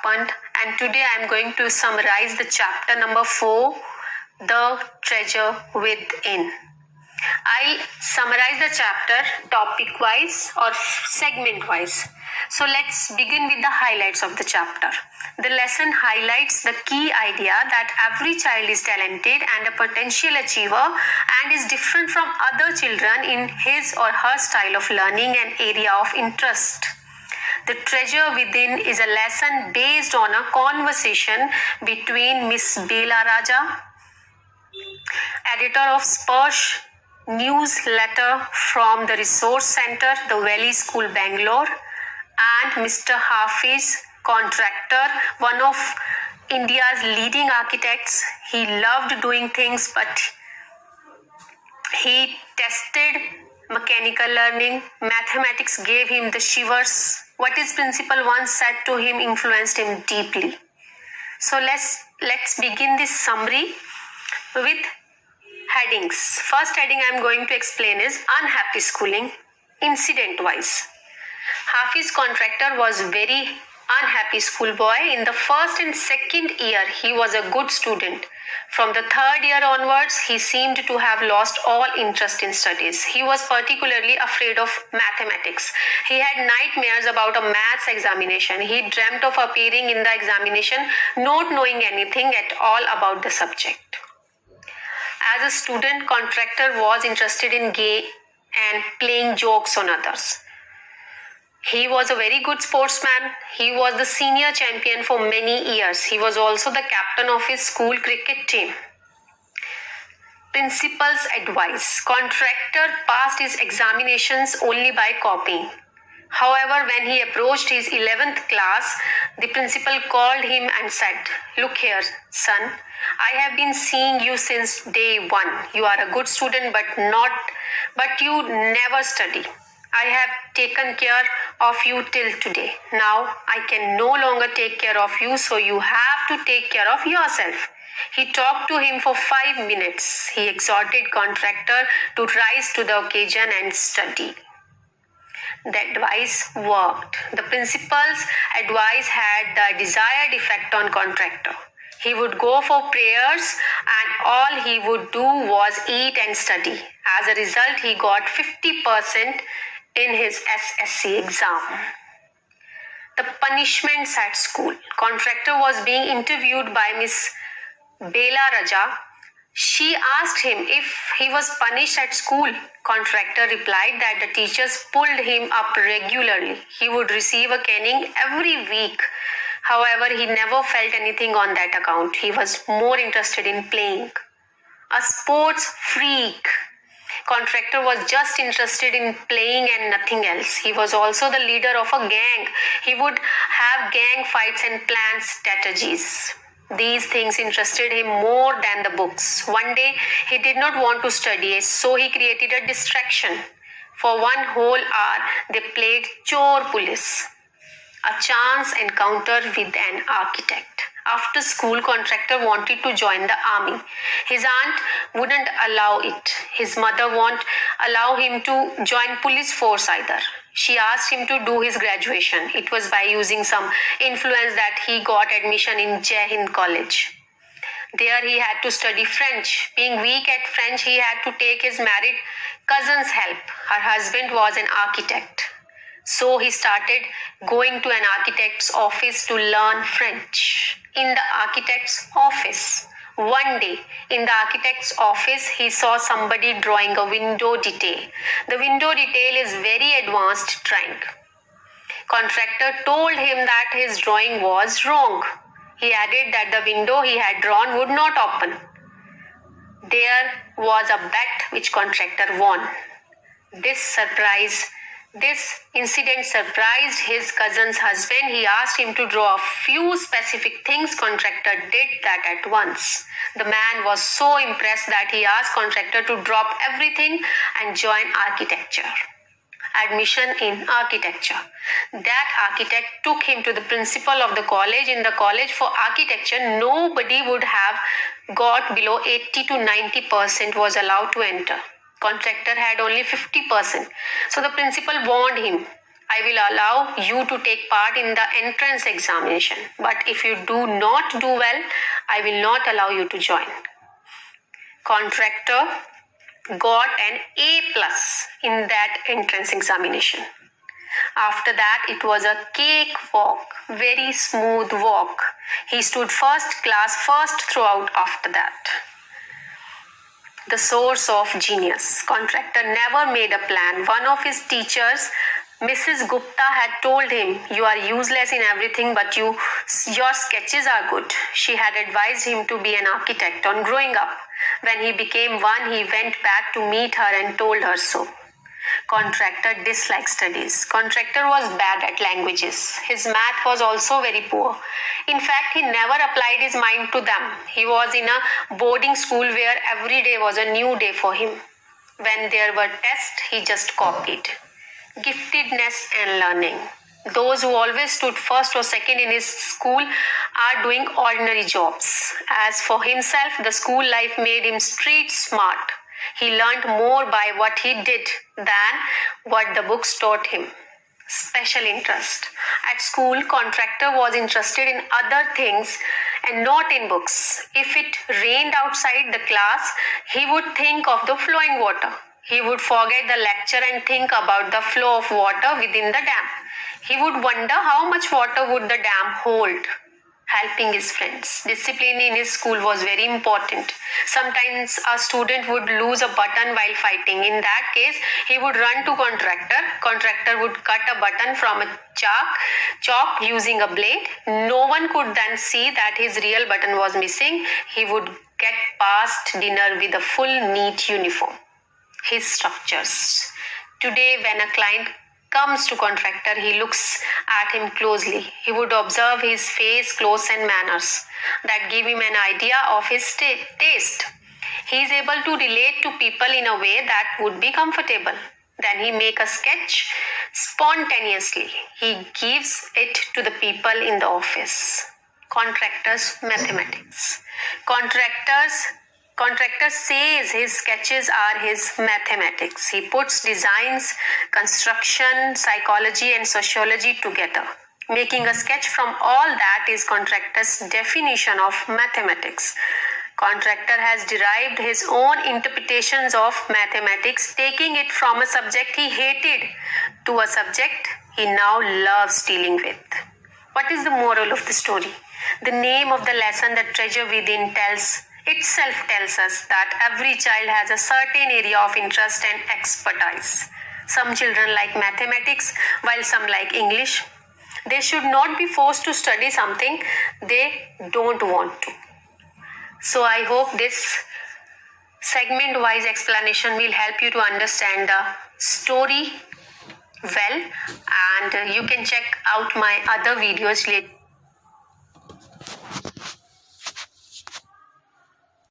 happened, and today I am going to summarize the chapter number 4, The Treasure Within. I'll summarize the chapter topic wise or segment wise. So let's begin with the highlights of the chapter. The lesson highlights the key idea that every child is talented and a potential achiever and is different from other children in his or her style of learning and area of interest. The Treasure Within is a lesson based on a conversation between Miss Bela Raja, editor of Sparsh newsletter from the Resource Center, the Valley School, Bangalore, and Mr. Hafiz, contractor, one of India's leading architects. He loved doing things, but he tested mechanical learning. Mathematics gave him the shivers. What his principal once said to him influenced him deeply. So let's begin this summary with headings. First heading I am going to explain is unhappy schooling, incident wise. Hafiz, contractor, was very unhappy schoolboy. In the first and second year, he was a good student. From the third year onwards, he seemed to have lost all interest in studies. He was particularly afraid of mathematics. He had nightmares about a maths examination. He dreamt of appearing in the examination, not knowing anything at all about the subject. As a student, contractor was interested in game and playing jokes on others. He was a very good sportsman. He was the senior champion for many years. He was also the captain of his school cricket team. Principal's advice. Contractor passed his examinations only by copying. However, when he approached his 11th class, the principal called him and said, "Look here, son, I have been seeing you since day one. You are a good student, but you never study. I have taken care of you till today. Now I can no longer take care of you, so you have to take care of yourself." He talked to him for 5 minutes. He exhorted contractor to rise to the occasion and study. The advice worked. The principal's advice had the desired effect on contractor. He would go for prayers and all he would do was eat and study. As a result, he got 50% in his SSC exam. The punishments at school. Contractor was being interviewed by Miss Bela Raja. She asked him if he was punished at school. Contractor replied that the teachers pulled him up regularly. He would receive a caning every week. However, he never felt anything on that account. He was more interested in playing. A sports freak. Contractor was just interested in playing and nothing else. He was also the leader of a gang. He would have gang fights and plan strategies. These things interested him more than the books. One day, he did not want to study, so he created a distraction. For 1 whole hour, they played Chor Police, a chance encounter with an architect. After school, contractor wanted to join the army. His aunt wouldn't allow it. His mother won't allow him to join police force either. She asked him to do his graduation. It was by using some influence that he got admission in Jai Hind College. There he had to study French. Being weak at French, he had to take his married cousin's help. Her husband was an architect. So he started going to an architect's office to learn French. In the architect's office, one day, in the architect's office, he saw somebody drawing a window detail. The window detail is very advanced drawing. Contractor told him that his drawing was wrong. He added that the window he had drawn would not open. There was a bet which contractor won. This incident surprised his cousin's husband. He asked him to draw a few specific things. Contractor did that at once. The man was so impressed that he asked contractor to drop everything and join architecture. Admission in architecture. That architect took him to the principal of the college. In the college for architecture, nobody would have got below 80 to 90% was allowed to enter. Contractor had only 50%. So the principal warned him, I will allow you to take part in the entrance examination. But if you do not do well, I will not allow you to join. Contractor got an A+ in that entrance examination. After that, it was a cakewalk, very smooth walk. He stood first class first throughout after that. The source of genius. Contractor never made a plan. One of his teachers, Mrs. Gupta, had told him, "You are useless in everything, but your sketches are good." She had advised him to be an architect on growing up. When he became one, he went back to meet her and told her so. Contractor disliked studies. Contractor was bad at languages. His math was also very poor. In fact, he never applied his mind to them. He was in a boarding school where every day was a new day for him. When there were tests, he just copied. Giftedness and learning. Those who always stood first or second in his school are doing ordinary jobs. As for himself, the school life made him street smart. He learned more by what he did than what the books taught him. Special interest. At school, Contractor was interested in other things and not in books. If it rained outside the class, he would think of the flowing water. He would forget the lecture and think about the flow of water within the dam. He would wonder how much water would the dam hold. Helping his friends. Discipline in his school was very important. Sometimes a student would lose a button while fighting. In that case, he would run to Contractor. Contractor would cut a button from a chalk using a blade. No one could then see that his real button was missing. He would get past dinner with a full neat uniform. His structures. Today, when a client comes to Contractor, he looks at him closely. He would observe his face, clothes and manners that give him an idea of his taste. He is able to relate to people in a way that would be comfortable. Then he make a sketch spontaneously. He gives it to the people in the office. Contractor's mathematics. Contractor says his sketches are his mathematics. He puts designs, construction, psychology and sociology together. Making a sketch from all that is Contractor's definition of mathematics. Contractor has derived his own interpretations of mathematics, taking it from a subject he hated to a subject he now loves dealing with. What is the moral of the story? The name of the lesson, The Treasure Within, itself tells us that every child has a certain area of interest and expertise. Some children like mathematics, while some like English. They should not be forced to study something they don't want to. So I hope this segment-wise explanation will help you to understand the story well, and you can check out my other videos related